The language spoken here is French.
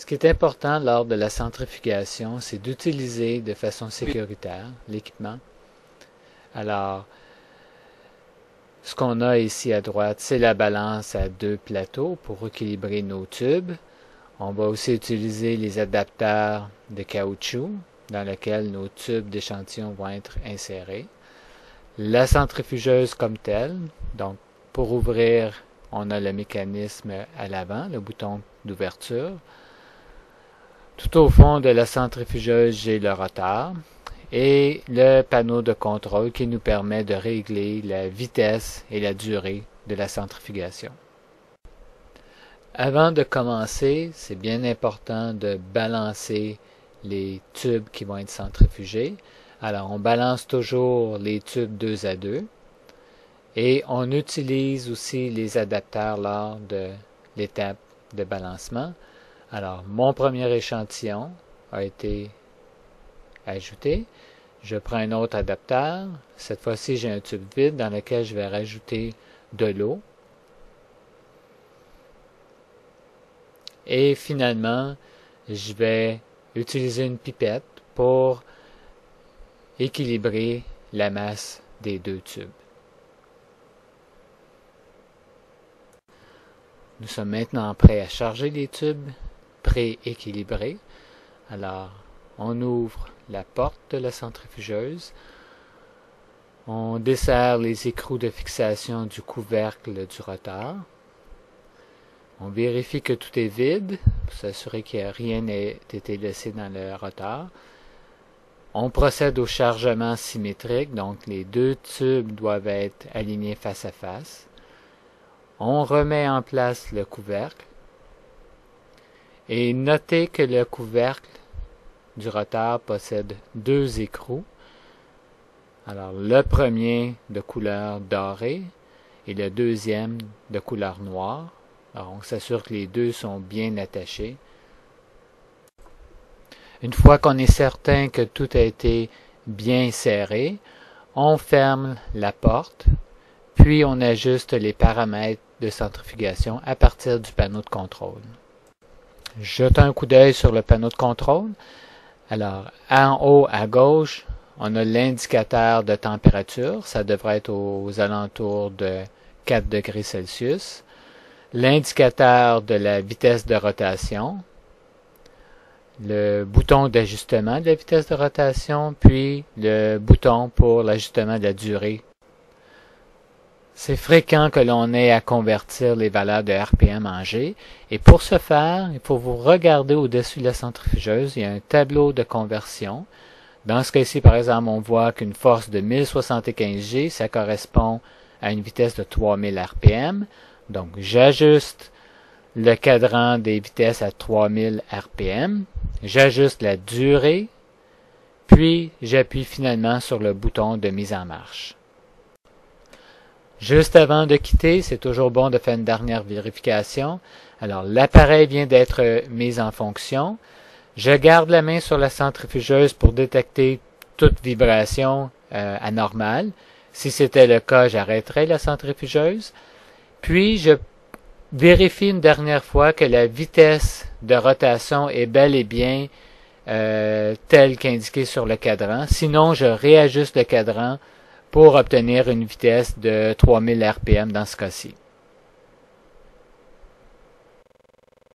Ce qui est important lors de la centrifugation, c'est d'utiliser de façon sécuritaire l'équipement. Alors, ce qu'on a ici à droite, c'est la balance à 2 plateaux pour équilibrer nos tubes. On va aussi utiliser les adapteurs de caoutchouc dans lesquels nos tubes d'échantillon vont être insérés. La centrifugeuse comme telle, donc pour ouvrir, on a le mécanisme à l'avant, le bouton d'ouverture. Tout au fond de la centrifugeuse, j'ai le rotor et le panneau de contrôle qui nous permet de régler la vitesse et la durée de la centrifugation. Avant de commencer, c'est bien important de balancer les tubes qui vont être centrifugés. Alors, on balance toujours les tubes 2 à 2 et on utilise aussi les adapteurs lors de l'étape de balancement. Alors, mon premier échantillon a été ajouté. Je prends un autre adapteur. Cette fois-ci, j'ai un tube vide dans lequel je vais rajouter de l'eau. Et finalement, je vais utiliser une pipette pour équilibrer la masse des 2 tubes. Nous sommes maintenant prêts à charger les tubes pré-équilibrés. Alors, on ouvre la porte de la centrifugeuse. On desserre les écrous de fixation du couvercle du rotor. On vérifie que tout est vide pour s'assurer que rien n'ait été laissé dans le rotor. On procède au chargement symétrique, donc les 2 tubes doivent être alignés face à face. On remet en place le couvercle. Et notez que le couvercle du rotor possède 2 écrous. Alors le premier de couleur dorée et le deuxième de couleur noire. Alors on s'assure que les 2 sont bien attachés. Une fois qu'on est certain que tout a été bien serré, on ferme la porte, puis on ajuste les paramètres de centrifugation à partir du panneau de contrôle. Jetons un coup d'œil sur le panneau de contrôle. Alors, en haut à gauche, on a l'indicateur de température. Ça devrait être aux alentours de 4 degrés Celsius. L'indicateur de la vitesse de rotation. Le bouton d'ajustement de la vitesse de rotation, puis le bouton pour l'ajustement de la durée. C'est fréquent que l'on ait à convertir les valeurs de RPM en G, et pour ce faire, il faut vous regarder au-dessus de la centrifugeuse, il y a un tableau de conversion. Dans ce cas-ci, par exemple, on voit qu'une force de 1075 G, ça correspond à une vitesse de 3000 RPM. Donc, j'ajuste le cadran des vitesses à 3000 RPM, j'ajuste la durée, puis j'appuie finalement sur le bouton de mise en marche. Juste avant de quitter, c'est toujours bon de faire une dernière vérification. Alors, l'appareil vient d'être mis en fonction. Je garde la main sur la centrifugeuse pour détecter toute vibration anormale. Si c'était le cas, j'arrêterai la centrifugeuse. Puis, je vérifie une dernière fois que la vitesse de rotation est bel et bien telle qu'indiquée sur le cadran. Sinon, je réajuste le cadran pour obtenir une vitesse de 3000 RPM dans ce cas-ci.